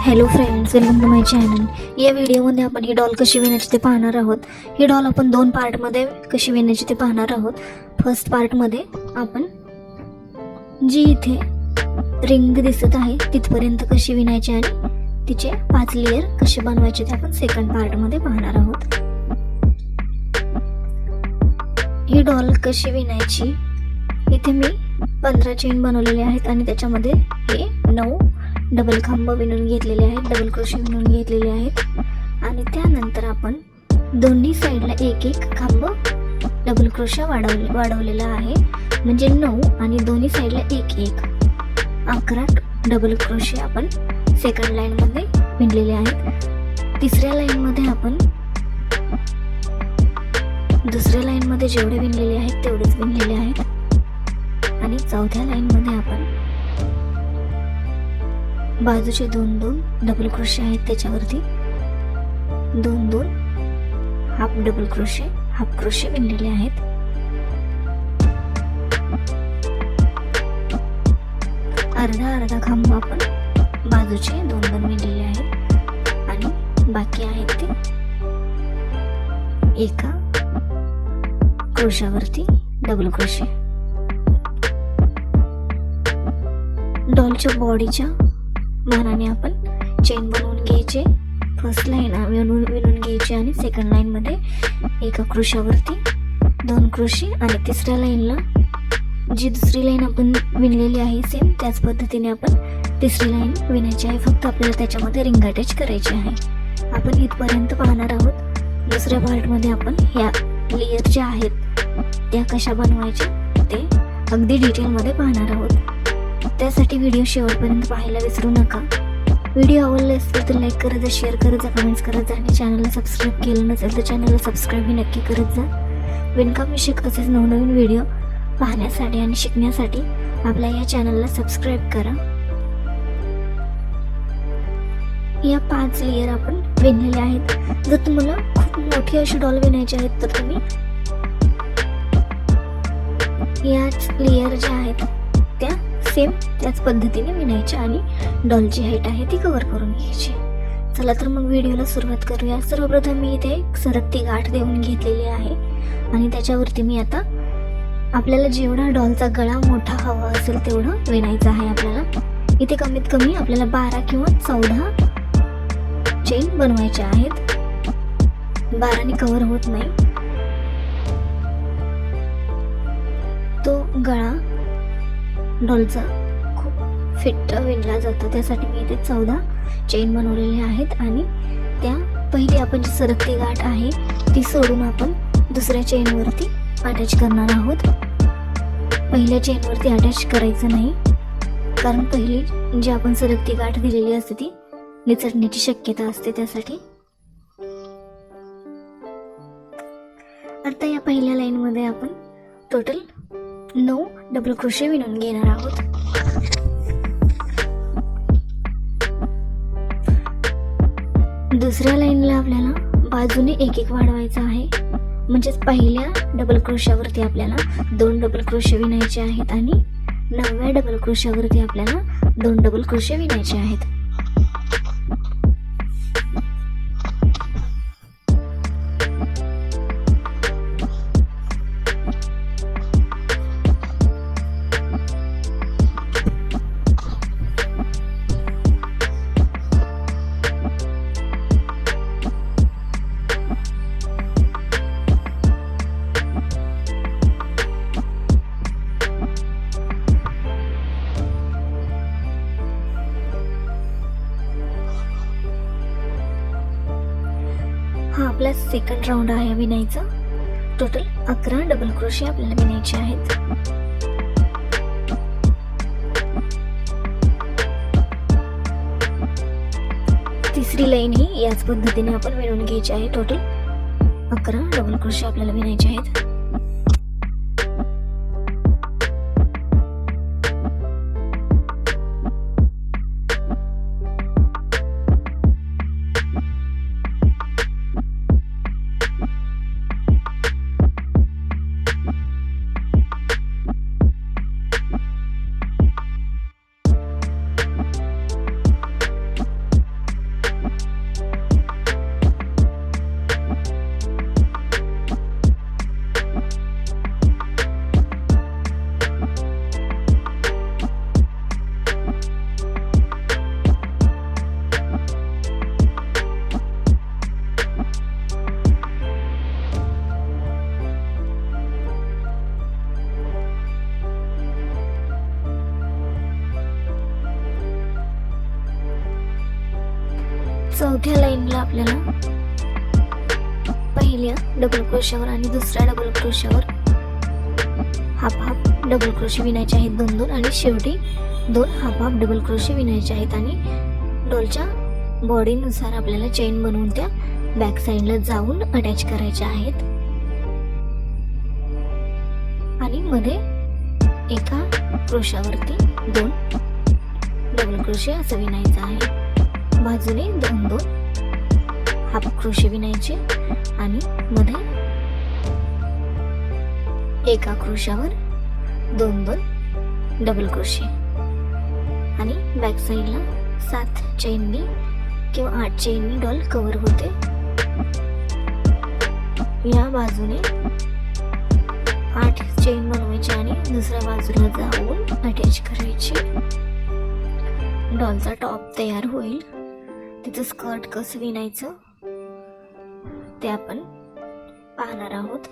Hello friends, welcome to my channel. या व्हिडिओमध्ये आपण ही डॉल कशी विणायची ते पाहणार आहोत. ही डॉल आपण दोन पार्टमध्ये कशी विणायची ते पाहणार आहोत. फर्स्ट पार्टमध्ये आपण जी इथे रिंग दिसत आहे तिथपर्यंत कशी विणायची आणि तिचे 5 लेयर कसे बनवायचे ते आपण सेकंड पार्टमध्ये पाहणार आहोत. ही डॉल कशी विणायची, इथे मी 15 चेन बनवलेले आहेत आणि त्याच्यामध्ये हे 9 डबल खांब विणून घेतलेले आहेत, डबल क्रोशे विणून घेतलेले आहेत आणि त्यानंतर आपण दोन्ही साईडला एक एक खांब डबल क्रोशा वाढवलेला आहे. म्हणजे 9 आणि दोन्ही साईडला एक एक 11 डबल क्रोशे आपण सेकंड लाईन मध्ये विणलेले आहेत. तिसऱ्या लाईन मध्ये आपण दुसऱ्या लाईन मध्ये जेवढे विणलेले आहेत तेवढेच विणलेले आहेत आणि चौथ्या लाईन मध्ये आपण बाजूचे 2-2 डबल क्रोशे आहेत, त्याच्यावरती 2-2 half double crochet half crochet विणलेले आहेत. अर्धा खांब आपण बाजूचे 2-2 विणलेले आहेत आणि बाकी आहेत ते एका क्रोशावरती डबल क्रोशे. डॉलच्या बॉडीच्या मानाने आपण चेन बनवून घ्यायचे. फर्स्ट लाईन विणून घ्यायची आणि सेकंड लाईन मध्ये एका क्रोशावरती 2 क्रोशे आणि तिसऱ्या लाईनला जी दुसरी लाईन आपण विणलेली आहे सेम त्याच पद्धतीने आपण तिसरी लाईन विणायची आहे. फक्त आपल्याला त्याच्यामध्ये रिंग अटॅच करायची आहे. आपण इथपर्यंत पाहणार आहोत. दुसऱ्या पार्टमध्ये आपण ह्या लेयर ज्या आहेत त्या कशा बनवायच्या ते अगदी डिटेलमध्ये पाहणार आहोत. त्यासाठी व्हिडिओ शेवटपर्यंत पाहायला विसरू नका. व्हिडिओ आवडला असेल तर लाईक करत जा, शेअर करत जा, कमेंट्स करत जा आणि चॅनलला सबस्क्राईब केलं नसेल तर चॅनलला सबस्क्राईबही नक्की करत जा. विणकाम विषयक असेच नवनवीन व्हिडिओ पाहण्यासाठी आणि शिकण्यासाठी आपल्या या चॅनलला सबस्क्राईब करा. या 5 लेयर आपण विणलेल्या आहेत. जर तुम्हाला खूप मोठी अशी डॉल विणायची आहेत तर तुम्ही याच लेयर ज्या आहेत त्या सेम त्याच पद्धतीने विणायच्या आणि डॉलची हाईट आहे ती कव्हर करून घ्यायची. चला तर मग व्हिडिओला सुरुवात करूया. सर्वप्रथम मी इथे एक सरकती गाठ देऊन घेतलेली आहे आणि त्याच्यावरती मी आता आपल्याला जेवढा डॉलचा गळा मोठा हवा असेल तेवढं विणायचं आहे. आपल्याला इथे कमीत कमी आपल्याला 12 किंवा 14 चेन बनवायच्या आहेत. 12ने कव्हर होत नाही. तो गळा डॉलचा खूप फिट विणला जातो, त्यासाठी मी इथे 14 चेन बनवलेले आहेत आणि त्या पहिली आपण जी सरकती गाठ आहे ती सोडून आपण दुसऱ्या चेनवरती अटॅच करणार आहोत. पहिल्या चेनवरती अटॅच करायचं नाही, कारण पहिली जी आपण सरकती गाठ दिलेली असते ती निचटण्याची शक्यता असते. त्यासाठी आता या पहिल्या लाईन मध्ये आपण टोटल 9 डबल क्रोशे विणून घेणार आहोत. दुसऱ्या लाईनला आपल्याला बाजूने एक एक वाढवायचा आहे. म्हणजेच पहिल्या डबल क्रोशावरती आपल्याला 2 डबल क्रोशे विणायचे आहेत आणि 9व्या डबल क्रोशावरती आपल्याला 2 डबल क्रोशे विणायचे आहेत. हा आपला सेकंड राऊंड आहे विणायचा. टोटल 11 डबल क्रोशे आपल्याला विणायचे आहेत. तिसरी लाईन ही याच पद्धतीने आपण विणून घ्यायची आहे. टोटल 11 डबल क्रोशे आपल्याला विणायचे आहेत. चौथ्या लाईनला आपल्याला पहिल्या डबल क्रोशावर आणि दुसऱ्या डबल क्रोशावर हाफ हाफ डबल क्रोशे विणायचे आहेत 2-2 आणि शेवटी 2 हाफ हाफ डबल क्रोशे विणायचे आहेत आणि डॉलच्या बॉडीनुसार आपल्याला चेन बनवून त्या बॅक साईडला जाऊन अटॅच करायच्या आहेत आणि मध्ये एका क्रोशावरती 2 डबल क्रोशे असं विणायचं आहे। बाजूने 2-2 हाफ क्रोशे विणायचे आणि मध्ये एका क्रोशावर 2-2 डबल क्रोशे आणि बॅक साईडला 7 चेननी किंवा 8 चेननी डॉल कव्हर होते। या बाजूने 8 चेन बनवायचे आणि दुसऱ्या बाजूला जाऊन अटॅच करायचे। डॉलचा टॉप तयार होईल। तिचं स्कर्ट कसं विणायचं ते आपण पाहणार आहोत।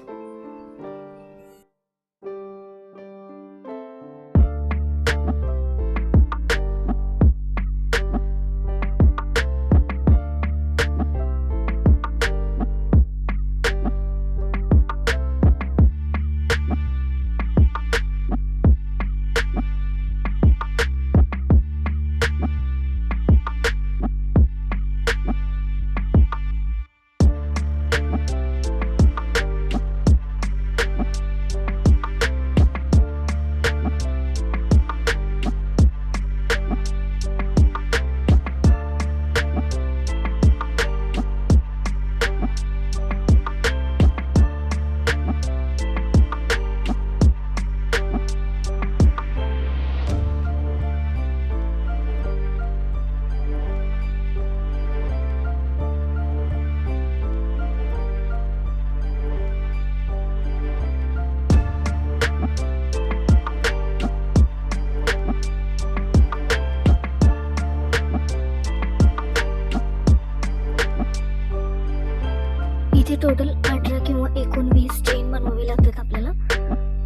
इथे टोटल 18 किंवा 19 चेन बनवावी लागतात आपल्याला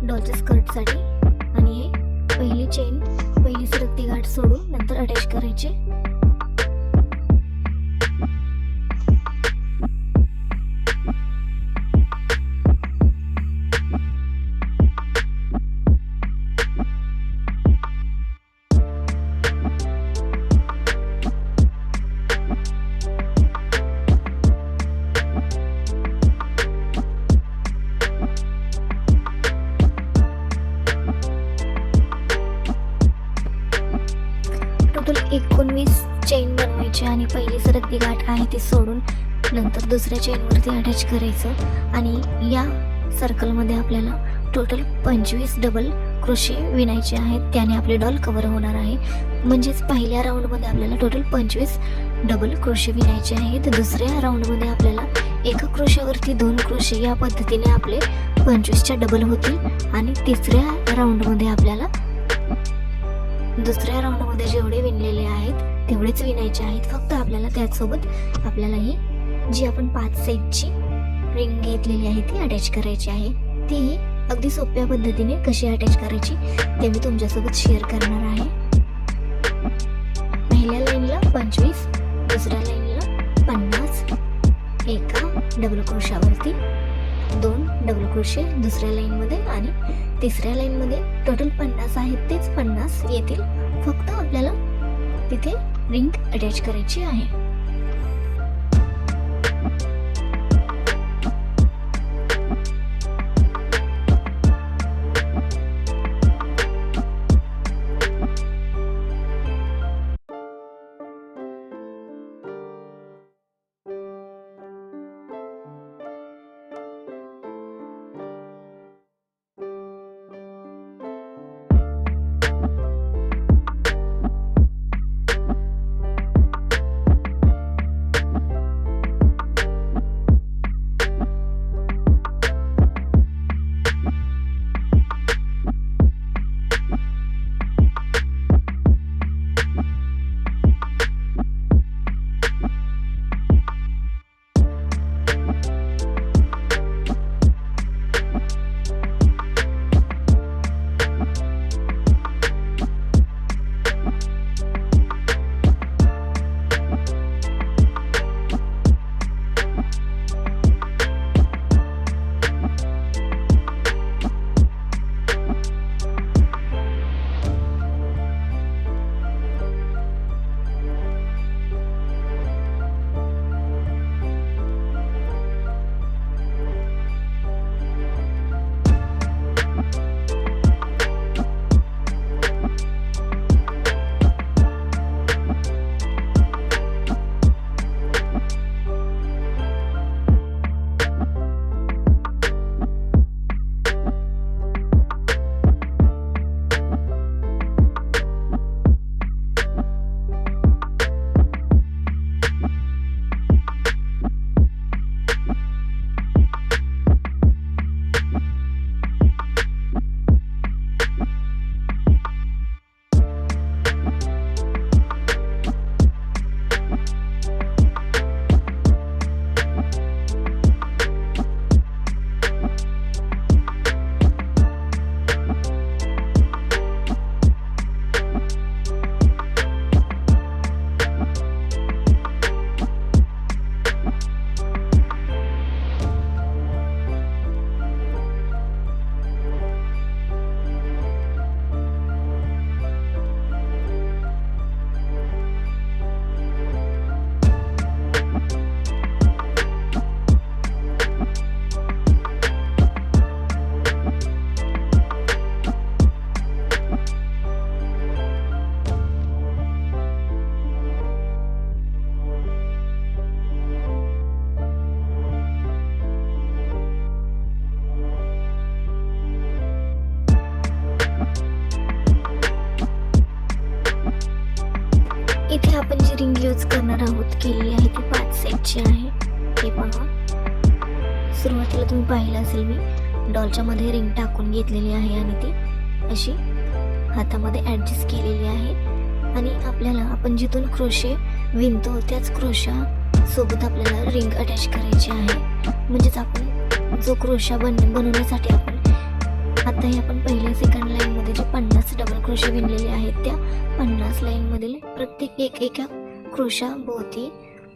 डॉलच्या स्कर्टसाठी आणि हे पहिली चेन पहिली सरकती गाठ सोडून नंतर अटॅच करायचे। टोटल 19 चेन बनवायचे आणि पहिली सरकती गाठ आहे ती सोडून नंतर दुसऱ्या चेनवरती अटॅच करायचं आणि या सर्कलमध्ये आपल्याला टोटल 25 डबल क्रोशे विणायचे आहेत। त्याने आपले डॉल कव्हर होणार आहे। म्हणजेच पहिल्या राऊंडमध्ये आपल्याला टोटल 25 डबल क्रोशे विणायचे आहेत। दुसऱ्या राऊंडमध्ये आपल्याला एका क्रोशावरती 2 क्रोशे या पद्धतीने आपले 25च्या डबल होतील आणि तिसऱ्या राऊंडमध्ये आपल्याला दुसऱ्या राऊंडमध्ये जेवढे विणलेले आहेत तेवढेच विणायचे आहेत। फक्त आपल्याला त्याचसोबत आपल्याला ही जी आपण 5 साईजची रिंग घेतलेली आहे ती अटॅच करायची आहे। ती अगदी सोप्या पद्धतीने कशी अटॅच करायची ते मी तुमच्यासोबत शेअर करणार आहे। पहिल्या लाईनला 25, दुसऱ्या लाईनला 50, एका डबल क्रोशावरती 2 डबल क्रोशे दुसऱ्या लाईनमध्ये आणि तिसऱ्या लाईनमध्ये टोटल 50 आहेत तेच 50 येतील। फक्त आपल्याला तिथे रिंग अटॅच करायची आहे। घ्यायची आहे. हे पहा, सुरुवातीला तुम्ही पाहिलं असेल मी डॉलच्या मध्ये रिंग टाकून घेतलेली आहे आणि ती अशी हातामध्ये ॲडजस्ट केलेली आहे. आणि आपल्याला आपण जिथून क्रोशे विणतो त्याच क्रोशा सोबत आपल्याला रिंग अटॅच करायची आहे. म्हणजेच आपण जो क्रोशा बनवण्यासाठी आपण पहिल्या सेकंड लाईनमध्ये जे 50 डबल क्रोशे विणलेले आहेत त्या 50 लाईनमधील प्रत्येक एका क्रोशा भोवती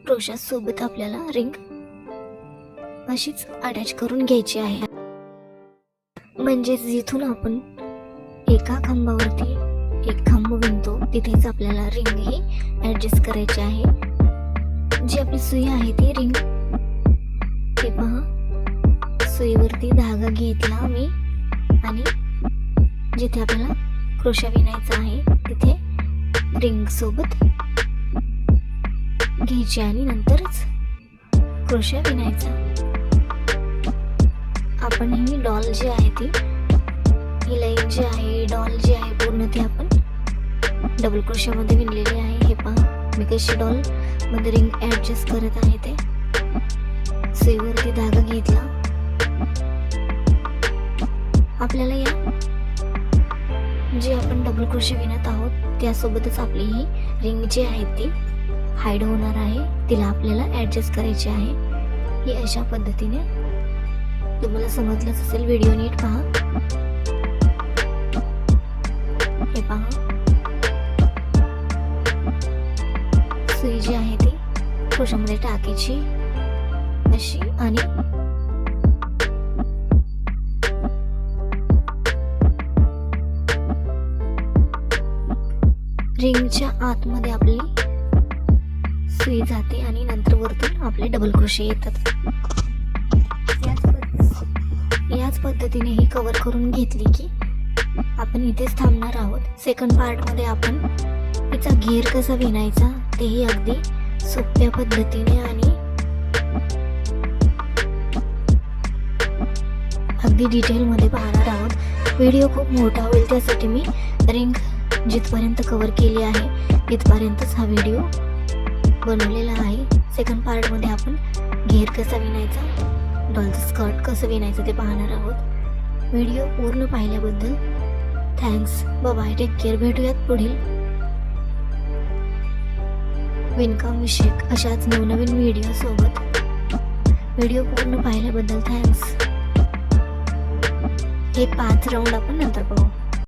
क्रोशा सोबत आपल्याला रिंग अशीच अटॅच करून घ्यायची आहे. म्हणजे जिथून आपण एका खांबावरती एक खांब विणतो तिथेच आपल्याला रिंग ही ॲडजस्ट करायची आहे. जी आपली सुई आहे ती रिंग, हे पहा, सुईवरती धागा घेतला मी आणि जिथे आपल्याला क्रोशा विणायचा आहे तिथे रिंग सोबत घ्यायची आणि नंतरच क्रोशा विणायचा. आपण ही डॉल जी आहे ती ही लाईन जी आहे डॉल जी आहे पूर्ण ती आपण डबल क्रोशामध्ये विणलेली आहे. हे पहा मी कशी डॉल मध्ये रिंग ॲडजस्ट करत आहे ते. सुईवरती धागा घेतला. आपल्याला या जे आपण डबल क्रोशे विणत आहोत त्यासोबतच आपली ही रिंग जी आहे ती हाईड होणार आहे. तिला आपल्याला ॲडजस्ट करायची आहे. ही अशा पद्धतीने तुम्हाला समजलंच असेल. व्हिडिओ नीट पहा. हे पहा, सुई जी आहे ती क्रोशामध्ये टाकायची अशी आणि रिंगच्या आतमध्ये आपली सुई जाते आणि नंतर वरतून आपले डबल क्रोशे येतात. याच पद्धतीने ही कव्हर करून घेतली की आपण इथेच थांबणार आहोत. सेकंड पार्टमध्ये आपण हिचा घेर कसा विणायचा तेही अगदी सोप्या पद्धतीने आणि अगदी डिटेलमध्ये पाहणार आहोत. व्हिडिओ खूप मोठा होईल त्यासाठी मी रिंग जिथपर्यंत कव्हर केली आहे तिथपर्यंतच हा व्हिडिओ बनवलेला आहे. सेकंड पार्टमध्ये आपण घेर कसा विणायचा, डॉलचं स्कर्ट कसं विणायचं ते पाहणार आहोत. व्हिडिओ पूर्ण पाहिल्याबद्दल थँक्स. बाय. Take care. भेटूयात पुढील विणकाम विषयक अशाच नवनवीन व्हिडिओ सोबत. व्हिडिओ पूर्ण पाहिल्याबद्दल थँक्स. हे 5 राऊंड आपण नंतर पाहू.